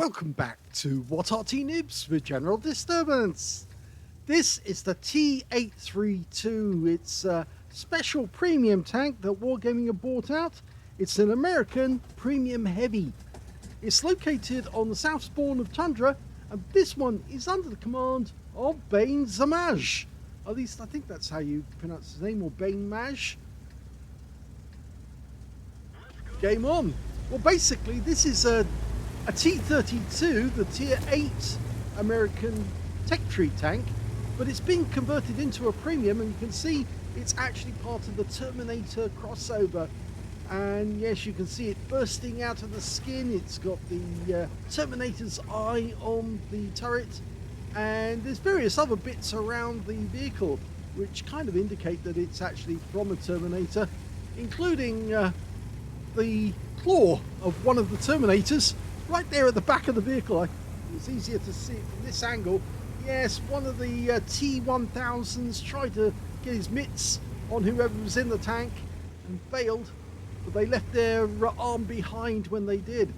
Welcome back to What Are Noobs with General Disturbance. This is the T-832. It's a special premium tank that Wargaming have bought out. It's an American premium heavy. It's located on the south spawn of Tundra, and this one is under the command of Bane Zamaj. At least I think that's how you pronounce his name, or Bane Maj. Game on. Well, basically, this is a T-32, the Tier 8 American tech tree tank, but it's been converted into a premium, and you can see it's actually part of the Terminator crossover. And yes, you can see it bursting out of the skin. It's got the Terminator's eye on the turret, and there's various other bits around the vehicle which kind of indicate that it's actually from a Terminator, including the claw of one of the Terminators right there at the back of the vehicle. It's easier to see it from this angle. Yes, one of the T-1000s tried to get his mitts on whoever was in the tank and failed, but they left their arm behind when they did.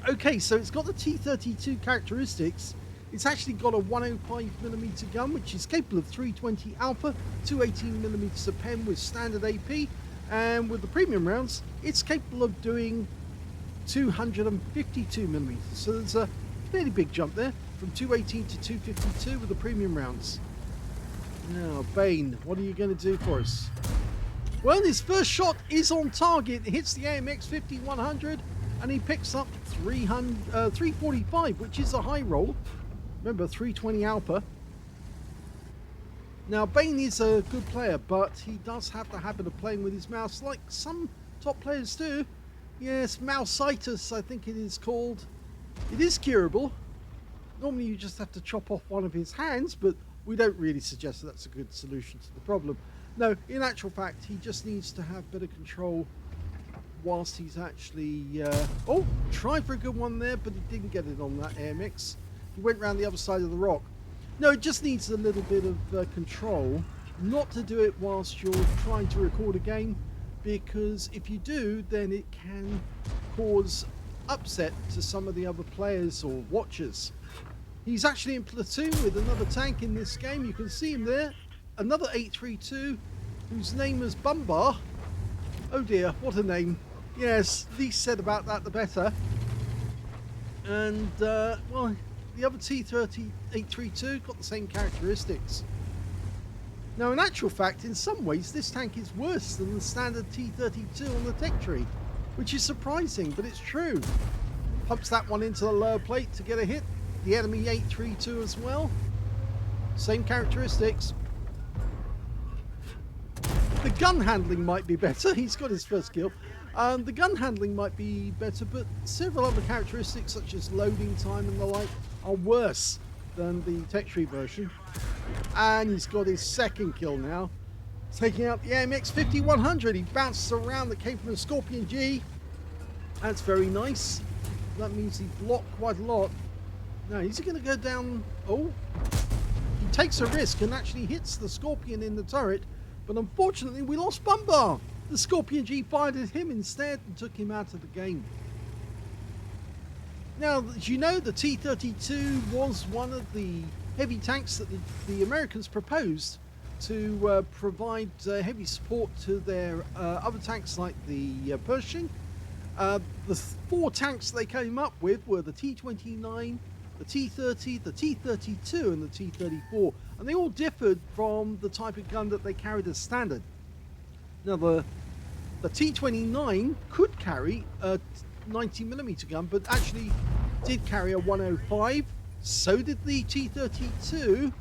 Okay, so it's got the T-32 characteristics. It's actually got a 105mm gun, which is capable of 320 alpha, 218mm of pen with standard AP, and with the premium rounds, it's capable of doing 252mm. So there's a fairly big jump there from 218 to 252 with the premium rounds. Now, Bane, what are you going to do for us? Well, his first shot is on target. It hits the AMX 5100, and he picks up 345, which is a high roll. Remember, 320 alpha. Now, Bane is a good player, but he does have the habit of playing with his mouse like some top players do. Yes, mouse-itis, I think it is called. It is curable. Normally you just have to chop off one of his hands, but we don't really suggest that that's a good solution to the problem. No, in actual fact, he just needs to have better control whilst he's actually... oh, tried for a good one there, but he didn't get it on that AMX. He went round the other side of the rock. No, it just needs a little bit of control, not to do it whilst you're trying to record a game, because if you do, then it can cause upset to some of the other players or watchers. He's actually in platoon with another tank in this game. You can see him there, another 832, whose name is Bumbar. Oh dear, what a name. Yes, least said about that the better. And well, the other T-832 got the same characteristics. Now, in actual fact, in some ways, this tank is worse than the standard T-32 on the tech tree, which is surprising, but it's true. Pumps that one into the lower plate to get a hit. The enemy 832 as well. Same characteristics. The gun handling might be better. He's got his first kill. The gun handling might be better, but several other characteristics, such as loading time and the like, are worse than the tech tree version. And he's got his second kill now, taking out the AMX 5100. He bounces around that came from a Scorpion G. That's very nice. That means he blocked quite a lot. Now, is he going to go down? Oh, he takes a risk and actually hits the Scorpion in the turret, but unfortunately we lost Bumbar. The Scorpion G fired at him instead and took him out of the game. Now, as you know, the T-32 was one of the heavy tanks that the Americans proposed to provide heavy support to their other tanks like the Pershing. The four tanks they came up with were the T-29, the T-30, the T-32 and the T-34, and they all differed from the type of gun that they carried as standard. Now, the T-29 could carry a 90mm gun, but actually did carry a 105. So did the T-32.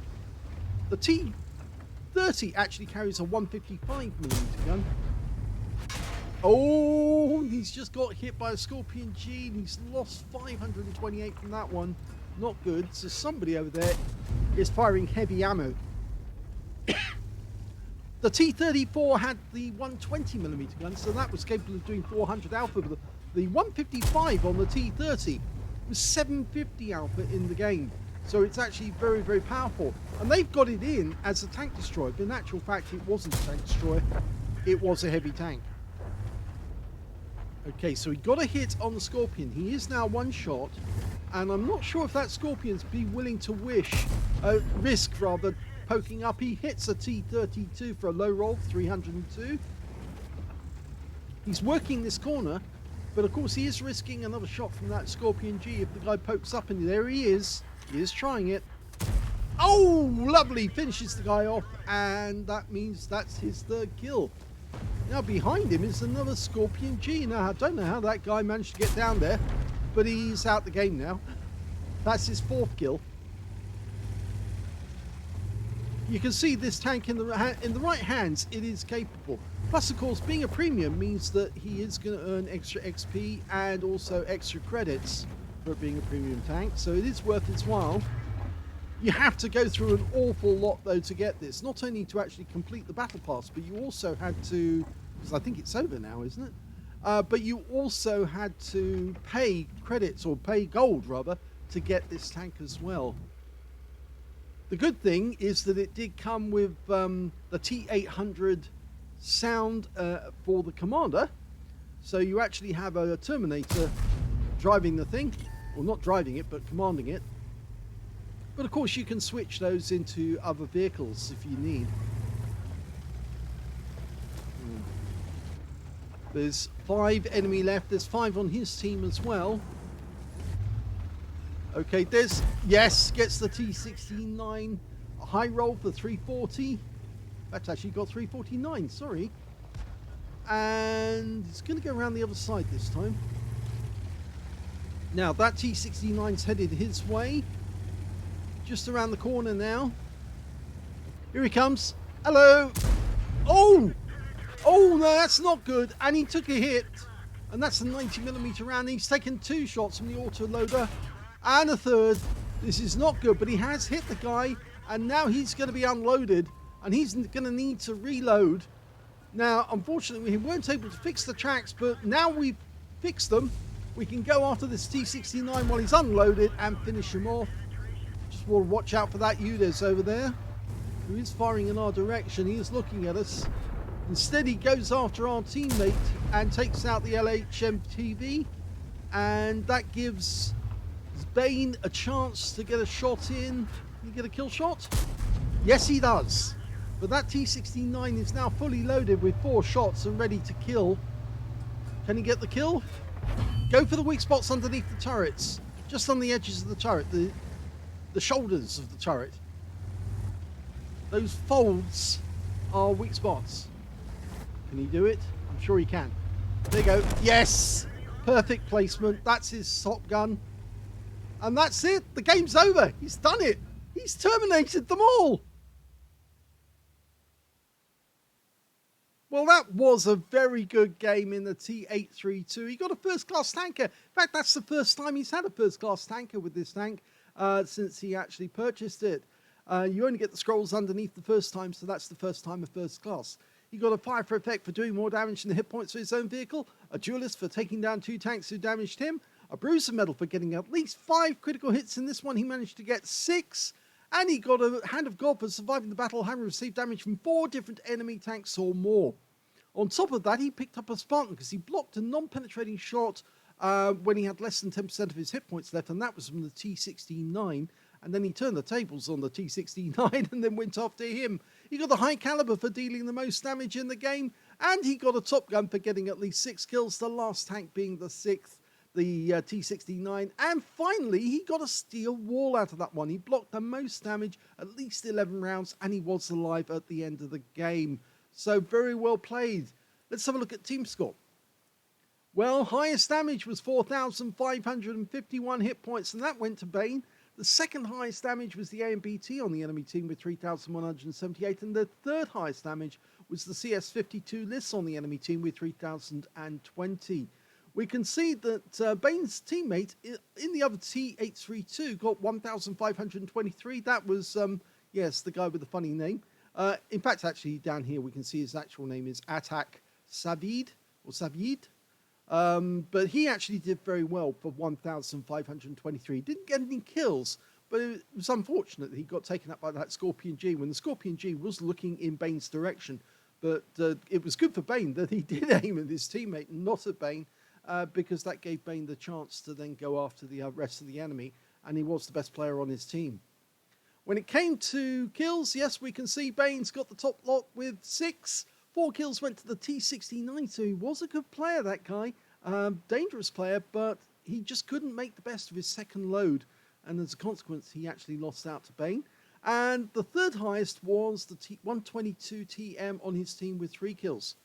The T-30 actually carries a 155mm gun. Oh, he's just got hit by a Scorpion G, and he's lost 528 from that one. Not good. So somebody over there is firing heavy ammo. The T-34 had the 120mm gun, so that was capable of doing 400 alpha. But the 155 on the T-30 was 750 alpha in the game. So it's actually very, very powerful. And they've got it in as a tank destroyer, but in actual fact, it wasn't a tank destroyer. It was a heavy tank. Okay, so he got a hit on the Scorpion. He is now one shot, and I'm not sure if that Scorpion's be willing to risk rather poking up. He hits a T-32 for a low roll, 302. He's working this corner, but of course he is risking another shot from that Scorpion G if the guy pokes up, and there he is. He is trying it. Oh, lovely! Finishes the guy off, and that means that's his third kill. Now behind him is another Scorpion G. Now I don't know how that guy managed to get down there, but he's out the game now. That's his fourth kill. You can see this tank in the right hands, it is capable. Plus, of course, being a premium means that he is going to earn extra XP and also extra credits for it being a premium tank, so it is worth its while. You have to go through an awful lot, though, to get this. Not only to actually complete the battle pass, but you also had to, because I think it's over now, isn't it? But you also had to pay credits, or pay gold, rather, to get this tank as well. The good thing is that it did come with the T-832 sound for the commander. So you actually have a Terminator driving the thing. Well, not driving it, but commanding it. But of course you can switch those into other vehicles if you need. There's 5 enemy left. There's 5 on his team as well. Okay, yes, gets the T-69 high roll for 340. That's actually got 349, sorry. And it's going to go around the other side this time. Now that T-69's headed his way. Just around the corner now. Here he comes. Hello. Oh no, that's not good. And he took a hit, and that's a 90mm round. He's taken 2 shots from the autoloader and a third. This is not good, but he has hit the guy, and now he's going to be unloaded, and he's going to need to reload. Now, unfortunately, we weren't able to fix the tracks, but now we've fixed them. We can go after this T-69 while he's unloaded and finish him off. Just want to watch out for that UDES over there, who is firing in our direction. He is looking at us. Instead, he goes after our teammate and takes out the LHMTV, and that gives Bane a chance to get a shot in. Can he get a kill shot? Yes, he does. But that T-69 is now fully loaded with 4 shots and ready to kill. Can he get the kill? Go for the weak spots underneath the turrets, just on the edges of the turret, the shoulders of the turret. Those folds are weak spots. Can he do it? I'm sure he can. There you go. Yes! Perfect placement. That's his top gun. And that's it. The game's over. He's done it. He's terminated them all. Well, that was a very good game in the T-832. He got a first-class tanker. In fact, that's the first time he's had a first-class tanker with this tank since he actually purchased it. You only get the scrolls underneath the first time, so that's the first time of first class. He got a fire for effect for doing more damage than the hit points for his own vehicle, a duelist for taking down 2 tanks who damaged him, a bruiser medal for getting at least 5 critical hits. In this one, he managed to get 6. And he got a Hand of God for surviving the battle, having received damage from 4 different enemy tanks or more. On top of that, he picked up a Spartan because he blocked a non-penetrating shot when he had less than 10% of his hit points left, and that was from the T-69. And then he turned the tables on the T-69 and then went after him. He got the high caliber for dealing the most damage in the game, and he got a top gun for getting at least 6 kills, the last tank being the 6th, the T-69. And finally, he got a steel wall out of that one. He blocked the most damage, at least 11 rounds, and he was alive at the end of the game. So very well played. Let's have a look at team score. Well, highest damage was 4,551 hit points, and that went to Bane. The second highest damage was the AMBT on the enemy team with 3,178, and the third highest damage was the CS52 Liss on the enemy team with 3,020. We can see that Bane's teammate in the other T-832 got 1,523. That was, yes, the guy with the funny name. In fact, actually, down here we can see his actual name is Atak Savid, or Savid. But he actually did very well for 1,523. Didn't get any kills, but it was unfortunate that he got taken up by that Scorpion G when the Scorpion G was looking in Bane's direction. But it was good for Bane that he did aim at his teammate and not at Bane. because that gave Bane the chance to then go after the rest of the enemy, and he was the best player on his team. When it came to kills, yes, we can see Bane's got the top lot with 6. 4 kills went to the T-832, so he was a good player, that guy. Dangerous player, but he just couldn't make the best of his second load, and as a consequence, he actually lost out to Bane. And the third highest was the T-122 TM on his team with 3 kills.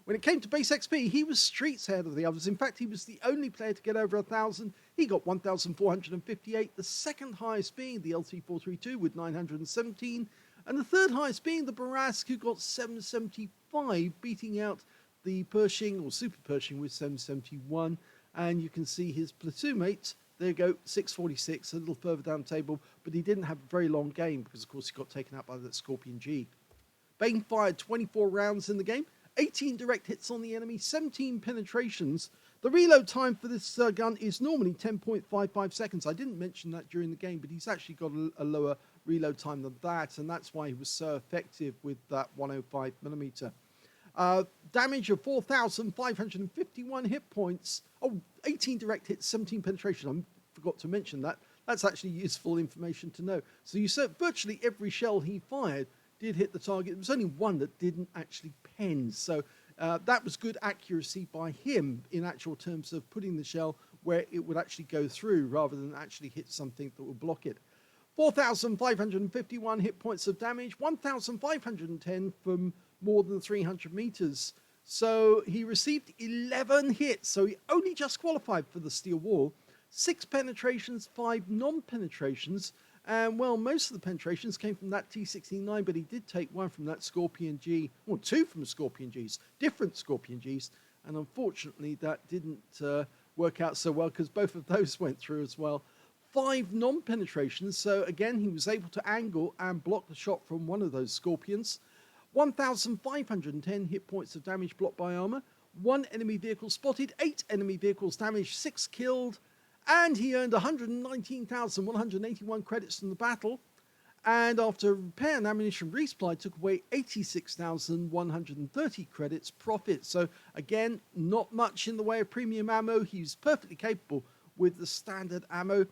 When it came to base XP, he was streets ahead of the others. In fact, he was the only player to get over 1,000. He got 1,458, the second highest being the LT-432 with 917, and the third highest being the Barask, who got 775, beating out the Pershing, or Super Pershing, with 771. And you can see his platoon mate, there you go, 646, a little further down the table, but he didn't have a very long game because, of course, he got taken out by that Scorpion G. Bane fired 24 rounds in the game, 18 direct hits on the enemy, 17 penetrations. The reload time for this gun is normally 10.55 seconds. I didn't mention that during the game, but he's actually got a lower reload time than that, and that's why he was so effective with that 105mm. Damage of 4,551 hit points. 18 direct hits, 17 penetration. I forgot to mention that. That's actually useful information to know. So you said virtually every shell he fired did hit the target. There was only one that didn't actually pen. So that was good accuracy by him in actual terms of putting the shell where it would actually go through rather than actually hit something that would block it. 4,551 hit points of damage, 1,510 from more than 300 meters. So he received 11 hits. So he only just qualified for the steel wall. 6 penetrations, 5 non-penetrations. And, well, most of the penetrations came from that T-69, but he did take 1 from that Scorpion G, or 2 from Scorpion Gs, different Scorpion Gs. And unfortunately, that didn't work out so well because both of those went through as well. 5 non-penetrations. So, again, he was able to angle and block the shot from one of those Scorpions. 1,510 hit points of damage blocked by armor. 1 enemy vehicle spotted, 8 enemy vehicles damaged, 6 killed. And he earned 119,181 credits from the battle. And after repair and ammunition resupply, took away 86,130 credits profit. So again, not much in the way of premium ammo. He's perfectly capable with the standard ammo.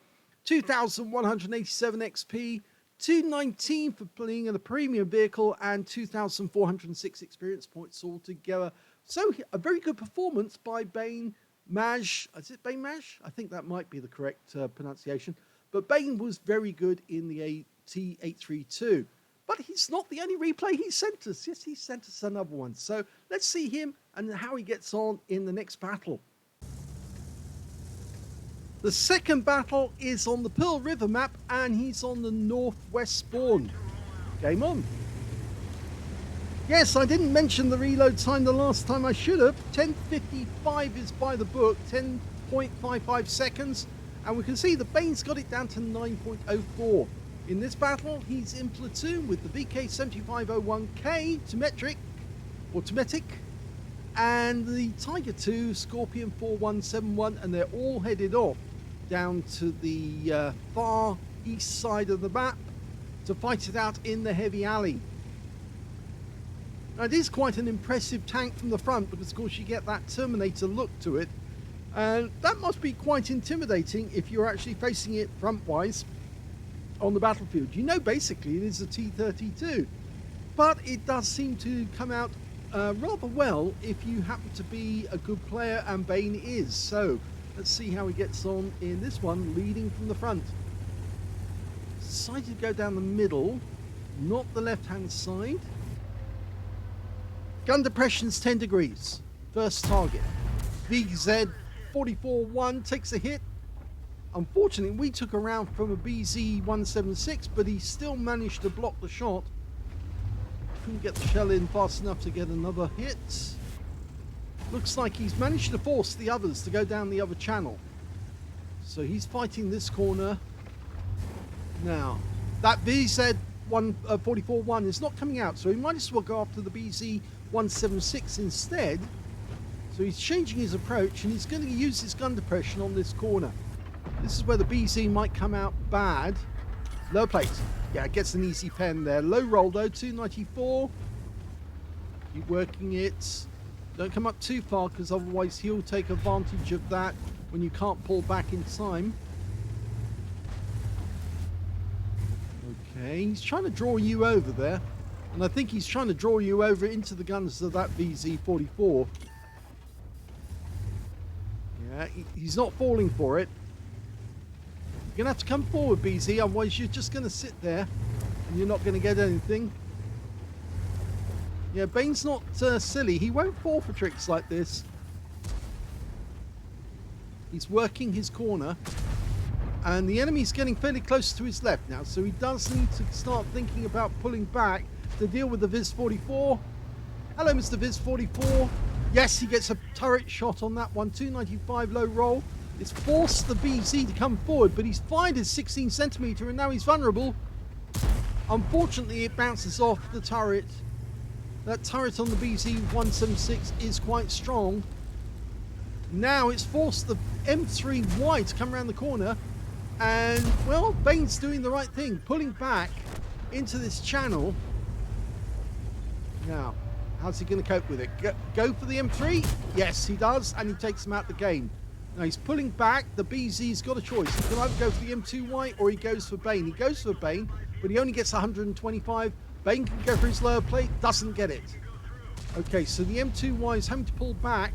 2,187 XP, 219 for being in a premium vehicle, and 2,406 experience points altogether. So a very good performance by Bane Maj. Is it Bane Maj? I think that might be the correct pronunciation. But Bane was very good in the T-832. But he's not the only replay he sent us. Yes, he sent us another one. So let's see him and how he gets on in the next battle. The second battle is on the Pearl River map, and he's on the northwest spawn. Game on. Yes, I didn't mention the reload time the last time I should have. 10:55 is by the book, 10.55 seconds. And we can see the Bane's got it down to 9.04. In this battle, he's in platoon with the VK7501K Temetric, or Temetic, and the Tiger 2 Scorpion 4171, and they're all headed off down to the far east side of the map to fight it out in the heavy alley. Now, it is quite an impressive tank from the front because, of course, you get that Terminator look to it. And that must be quite intimidating if you're actually facing it front-wise on the battlefield. You know, basically, it is a T-32. But it does seem to come out rather well if you happen to be a good player, and Bane is. So, let's see how he gets on in this one, leading from the front. Decided to go down the middle, not the left-hand side. Gun depression's 10 degrees. First target. VZ-44-1 takes a hit. Unfortunately, we took a round from a BZ-176, but he still managed to block the shot. Couldn't get the shell in fast enough to get another hit. Looks like he's managed to force the others to go down the other channel. So he's fighting this corner. Now, that VZ-44-1 is not coming out, so he might as well go after the BZ-176 instead. So he's changing his approach, and he's going to use his gun depression on this corner. This is where the BZ might come out bad. Low plate. Yeah, gets an easy pen there. Low roll though, 294. Keep working it. Don't come up too far, because otherwise he'll take advantage of that when you can't pull back in time. Okay, he's trying to draw you over there. And I think he's trying to draw you over into the guns of that VZ44. Yeah, he's not falling for it. You're going to have to come forward, BZ, otherwise you're just going to sit there and you're not going to get anything. Yeah, Bane's not silly. He won't fall for tricks like this. He's working his corner. And the enemy's getting fairly close to his left now, so he does need to start thinking about pulling back to deal with the Viz-44. Hello, Mr. Viz-44. Yes, he gets a turret shot on that one. 295 low roll. It's forced the BZ to come forward, but he's fired his 16 centimeter and now he's vulnerable. Unfortunately, it bounces off the turret. That turret on the BZ-176 is quite strong. Now it's forced the M3Y to come around the corner. And, well, Bane's doing the right thing, pulling back into this channel. Now, how's he going to cope with it? Go for the M3? Yes, he does, and he takes him out the game. Now, he's pulling back. The BZ's got a choice. He can either go for the M2Y or he goes for Bane. He goes for Bane, but he only gets 125. Bane can go for his lower plate, doesn't get it. Okay, so the M2Y is having to pull back.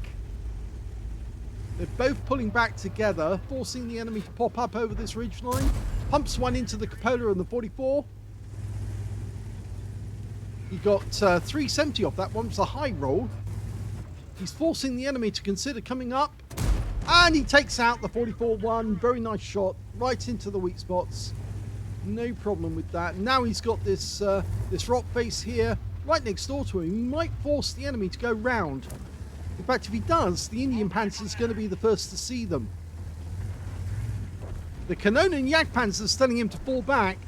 They're both pulling back together, forcing the enemy to pop up over this ridgeline. Pumps one into the cupola on the 44. He got 370 off that one. It was a high roll. He's forcing the enemy to consider coming up. And he takes out the 44-1. Very nice shot. Right into the weak spots. No problem with that. Now he's got this, this rock face here right next door to him. He might force the enemy to go round. In fact, if he does, the Indian Panzer is going to be the first to see them. The Cannon Jagdpanzer is telling him to fall back.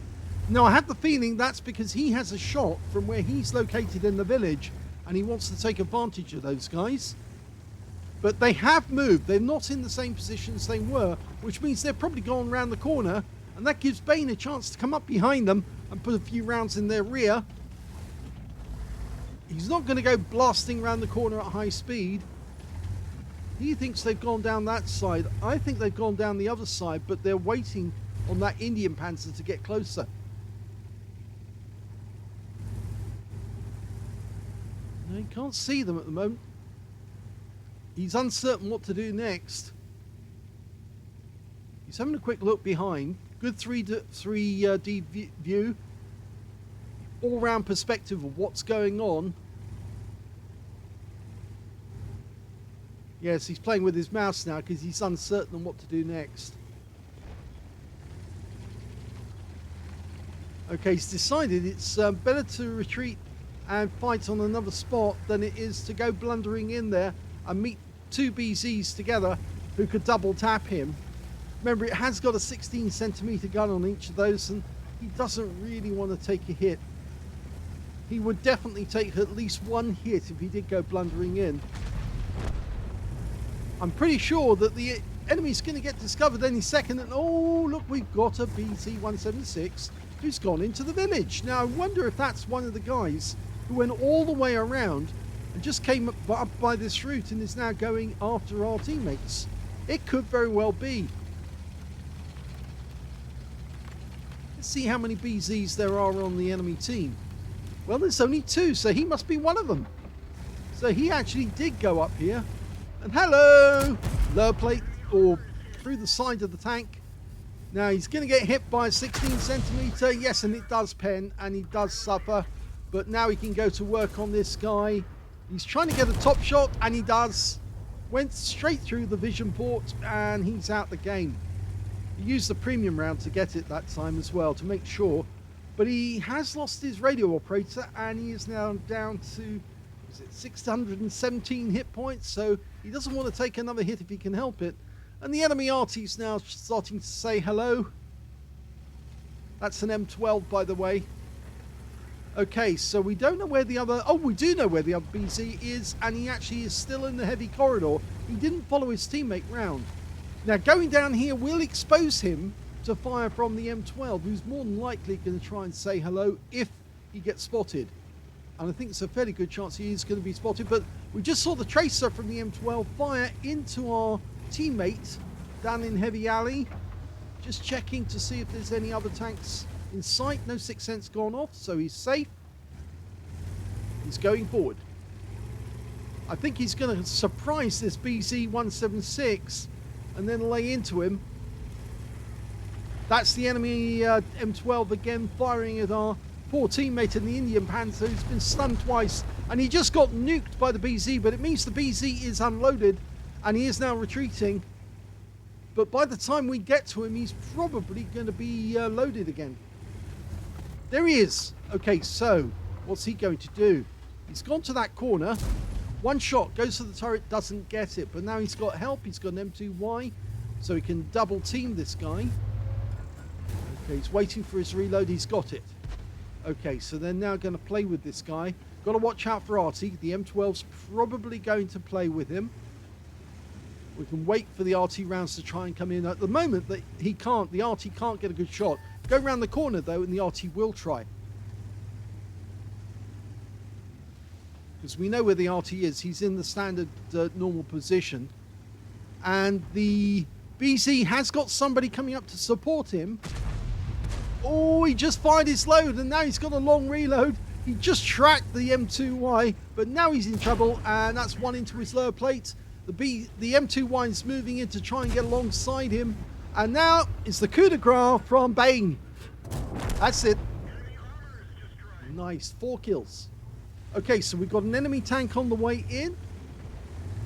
Now, I have the feeling that's because he has a shot from where he's located in the village, and he wants to take advantage of those guys. But they have moved. They're not in the same position as they were, which means they've probably gone around the corner, and that gives Bane a chance to come up behind them and put a few rounds in their rear. He's not going to go blasting around the corner at high speed. He thinks they've gone down that side. I think they've gone down the other side, but they're waiting on that Indian Panzer to get closer. No, he can't see them at the moment. He's uncertain what to do next. He's having a quick look behind. Good 3D view. All-round perspective of what's going on. Yes, he's playing with his mouse now because he's uncertain on what to do next. Okay, he's decided it's better to retreat and fight on another spot than it is to go blundering in there and meet two BZs together who could double tap him. Remember, it has got a 16 centimeter gun on each of those, and he doesn't really want to take a hit. He would definitely take at least one hit if he did go blundering in. I'm pretty sure that the enemy's going to get discovered any second, and oh, look, we've got a BZ-176 who's gone into the village. Now, I wonder if that's one of the guys who went all the way around and just came up by this route and is now going after our teammates. It could very well be. Let's see how many BZs there are on the enemy team. Well, there's only two, so he must be one of them. So he actually did go up here. And hello! Lower plate, or through the side of the tank. Now he's going to get hit by a 16 centimeter. Yes, and it does pen, and he does suffer. But now he can go to work on this guy. He's trying to get a top shot, and he does. Went straight through the vision port, and he's out the game. He used the premium round to get it that time as well, to make sure. But he has lost his radio operator, and he is now down to 617 hit points, so he doesn't want to take another hit if he can help it. And the enemy Arty's now starting to say hello. That's an M12, by the way. Okay, so we don't know where the other... Oh, we do know where the other BZ is, and he actually is still in the heavy corridor. He didn't follow his teammate round. Now, going down here will expose him to fire from the M12, who's more than likely going to try and say hello if he gets spotted. And I think it's a fairly good chance he is going to be spotted, but We just saw the tracer from the M12 fire into our teammate down in Heavy Alley. Just checking to see if there's any other tanks in sight. No sixth sense gone off, so he's safe. He's going forward. I think he's going to surprise this BZ-176 and then lay into him. That's the enemy M12 again, firing at our poor teammate in the Indian Panther, who's been stunned twice, and he just got nuked by the BZ, but it means the BZ is unloaded and he is now retreating. But by the time we get to him, he's probably going to be loaded again. There he is. Okay, so what's he going to do? He's gone to that corner. One shot, goes to the turret, doesn't get it, but now he's got help. He's got an M2Y, so he can double team this guy. Okay, he's waiting for his reload. He's got it. Okay, so they're now going to play with this guy. Got to watch out for Arty. The M12's probably going to play with him. We can wait for the Arty rounds to try and come in. At the moment, that he can't. The Arty can't get a good shot. Go around the corner, though, and the Arty will try. Because we know where the Arty is. He's in the standard normal position. And the BZ has got somebody coming up to support him. Oh, he just fired his load, and now he's got a long reload. He just tracked the M2Y, but now he's in trouble, and that's one into his lower plate. The M2Y is moving in to try and get alongside him, and now it's the coup de grace from Bane. That's it. Nice, 4 kills. Okay, so we've got an enemy tank on the way in.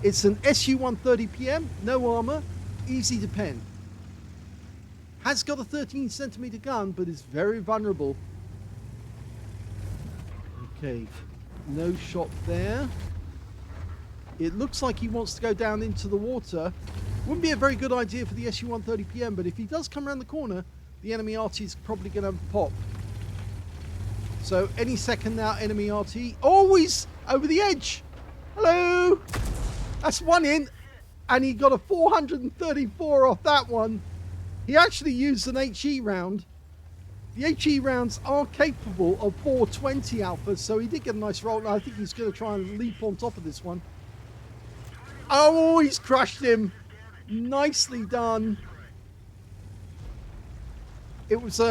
It's an SU-130PM, no armor, easy to pen. Has got a 13 centimeter gun, but is very vulnerable. Okay, no shot there. It looks like he wants to go down into the water. Wouldn't be a very good idea for the SU-130PM, but if he does come around the corner, the enemy Arty is probably going to pop. So any second now, enemy Arty. Oh, he's over the edge. Hello. That's one in, and he got a 434 off that one. He actually used an HE round. The HE rounds are capable of 420 alpha, so he did get a nice roll. And I think he's going to try and leap on top of this one. Oh, he's crushed him. Nicely done. It was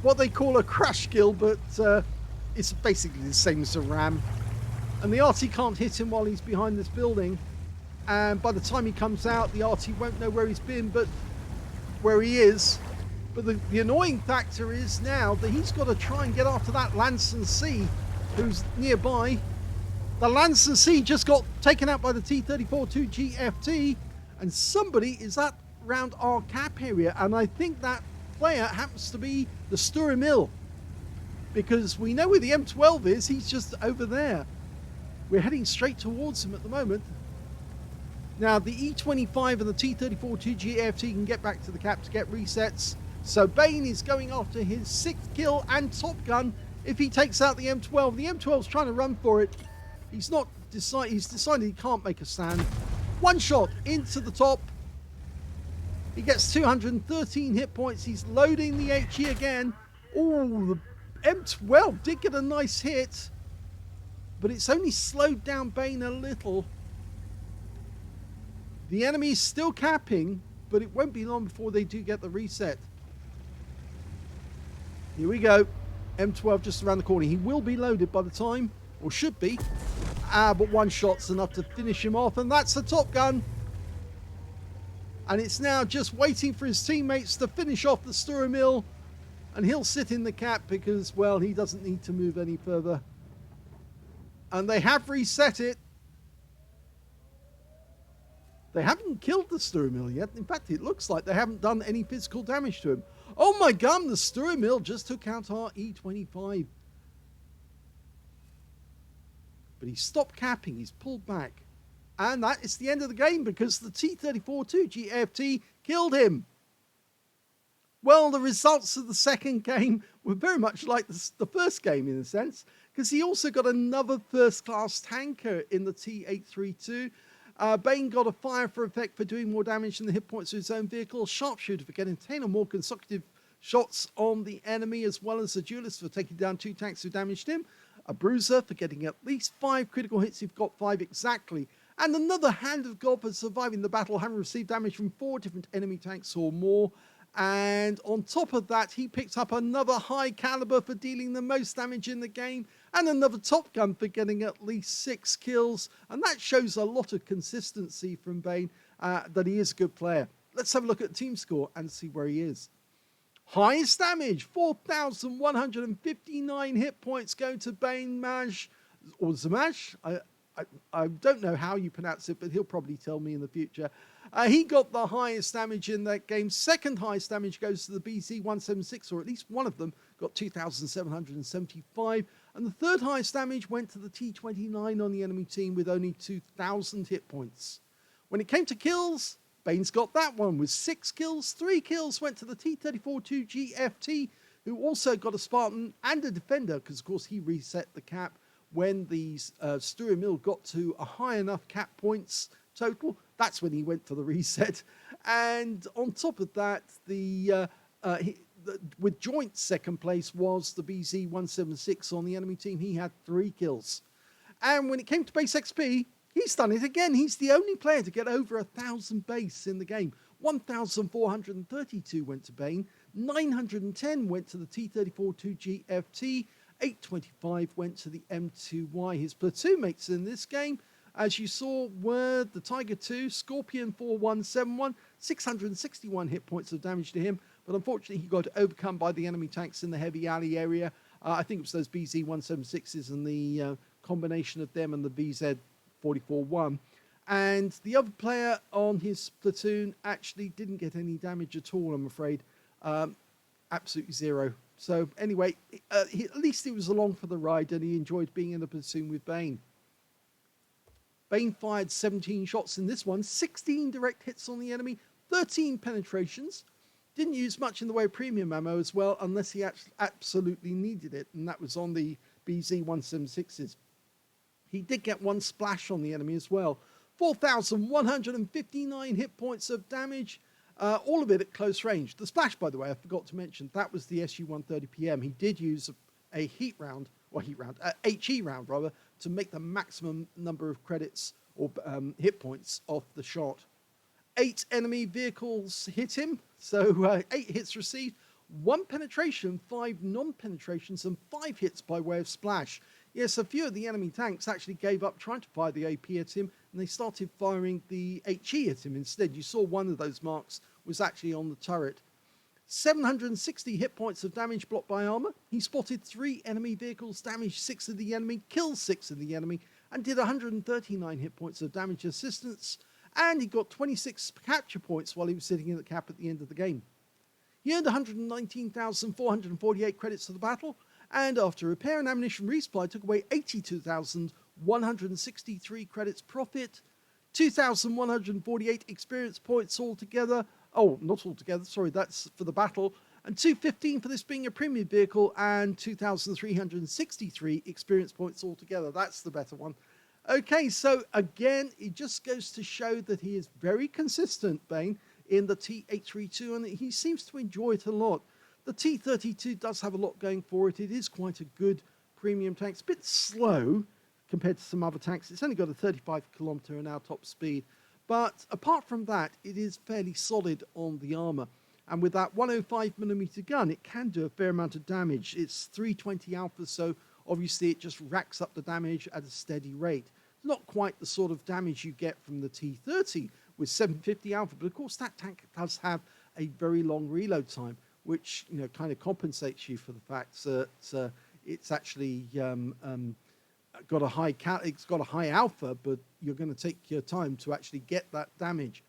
what they call a crash kill, but it's basically the same as a ram. And the Arty can't hit him while he's behind this building. And by the time he comes out, the Arty won't know where he's been, but where he is. But the annoying factor is now that he's got to try and get after that Lanson C, who's nearby. The Lanson C just got taken out by the T-832 GFT, and somebody is at around our cap area, and I think that player happens to be the Shure MV7X, because we know where the M12 is. He's just over there. We're heading straight towards him at the moment. Now, the E25 and the T-832 GFT can get back to the cap to get resets. So Bane is going after his 6th kill and Top Gun if he takes out the M12. The M12's trying to run for it. He's decided he can't make a stand. One shot into the top. He gets 213 hit points. He's loading the HE again. Oh, the M12 did get a nice hit, but it's only slowed down Bane a little. The enemy's still capping, but it won't be long before they do get the reset. Here we go. M12 just around the corner. He will be loaded by the time, or should be. But one shot's enough to finish him off, and that's the Top Gun. And it's now just waiting for his teammates to finish off the Shure MV7X, and he'll sit in the cap because, well, he doesn't need to move any further. And they have reset it. They haven't killed the Shure MV7X yet. In fact, it looks like they haven't done any physical damage to him. Oh my god, the Shure MV7X just took out our E25. But he stopped capping, he's pulled back. And that is the end of the game because the T-832 GFT killed him. Well, the results of the second game were very much like the first game in a sense, because he also got another first-class tanker in the T-832. Bane got a fire for effect for doing more damage than the hit points of his own vehicle. Sharpshooter for getting 10 or more consecutive shots on the enemy, as well as the duelist for taking down 2 tanks who damaged him. a bruiser for getting at least 5 critical hits. You've got 5 exactly. And another hand of God for surviving the battle, having received damage from 4 different enemy tanks or more. And on top of that, he picks up another high caliber for dealing the most damage in the game, and another top gun for getting at least 6 kills. And that shows a lot of consistency from Bane, that he is a good player. Let's have a look at the team score and see where he is. Highest damage, 4,159 hit points going to Bane Maj, or Zamaj. I don't know how you pronounce it, but he'll probably tell me in the future. He got the highest damage in that game. Second highest damage goes to the BZ176, or at least one of them got 2,775. And the third highest damage went to the T-29 on the enemy team with only 2,000 hit points. When it came to kills, Bane's got that one with 6 kills. 3 kills went to the T-832 GFT, who also got a Spartan and a Defender, because of course he reset the cap when the Sture Mill got to a high enough cap points total. That's when he went for the reset. And on top of that, with joint second place was the BZ176 on the enemy team. He had 3 kills. And when it came to base XP, he's done it again. He's the only player to get over 1,000 base in the game. 1,432 went to Bane, 910 went to the T-34-2 GFT, 825 went to the M2Y. His platoon mates in this game, as you saw, were the Tiger 2, Scorpion 4171, 661 hit points of damage to him, but unfortunately he got overcome by the enemy tanks in the heavy alley area. I think it was those BZ176s and the combination of them and the BZ441. And the other player on his platoon actually didn't get any damage at all, I'm afraid. Absolutely zero. So anyway, at least he was along for the ride and he enjoyed being in the platoon with Bane. Bane fired 17 shots in this one, 16 direct hits on the enemy, 13 penetrations. Didn't use much in the way of premium ammo as well, unless he absolutely needed it, and that was on the BZ176s. He did get 1 splash on the enemy as well. 4,159 hit points of damage. All of it at close range. The splash, by the way, I forgot to mention, that was the SU-130PM. He did use a HE round, rather, to make the maximum number of credits or hit points off the shot. 8 enemy vehicles hit him, so 8 hits received, 1 penetration, 5 non-penetrations, and 5 hits by way of splash. Yes, a few of the enemy tanks actually gave up trying to fire the AP at him, and they started firing the HE at him instead. You saw one of those marks was actually on the turret. 760 hit points of damage blocked by armor. He spotted 3 enemy vehicles, damaged 6 of the enemy, killed 6 of the enemy, and did 139 hit points of damage assistance. And he got 26 capture points while he was sitting in the cap at the end of the game. He earned 119,448 credits for the battle, and after repair and ammunition resupply took away 82,163 credits profit, 2,148 experience points altogether. Oh, not altogether, sorry, that's for the battle. And 215 for this being a premium vehicle, and 2,363 experience points altogether. That's the better one. Okay, so again, it just goes to show that he is very consistent, Bane, in the T-832, and he seems to enjoy it a lot. The T-32 does have a lot going for it. It is quite a good premium tank. It's a bit slow compared to some other tanks. It's only got a 35km/h top speed. But apart from that, it is fairly solid on the armor. And with that 105mm gun, it can do a fair amount of damage. It's 320 alpha, so obviously it just racks up the damage at a steady rate. It's not quite the sort of damage you get from the T-30 with 750 alpha, but of course that tank does have a very long reload time, which, you know, kind of compensates you for the fact that it's actually got a high alpha, but you're going to take your time to actually get that damage.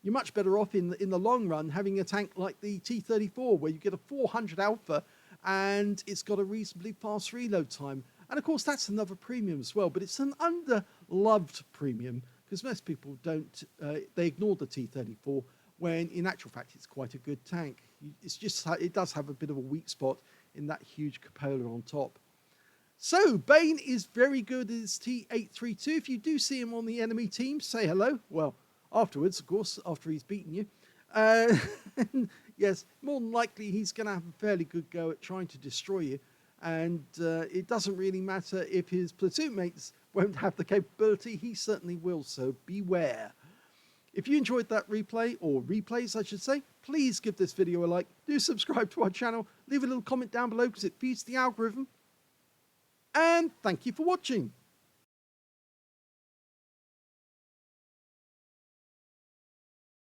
You're much better off in the long run having a tank like the T-34, where you get a 400 alpha and it's got a reasonably fast reload time. And of course that's another premium as well, but it's an under-loved premium because most people don't, they ignore the T-34, when in actual fact it's quite a good tank. It's just, it does have a bit of a weak spot in that huge cupola on top. So Bane is very good at his T-832. If you do see him on the enemy team, say hello. Well, afterwards, of course, after he's beaten you. Yes, more than likely he's going to have a fairly good go at trying to destroy you. And it doesn't really matter if his platoon mates won't have the capability, he certainly will, so beware. If you enjoyed that replay, or replays I should say, please give this video a like, do subscribe to our channel, leave a little comment down below because it feeds the algorithm, and thank you for watching.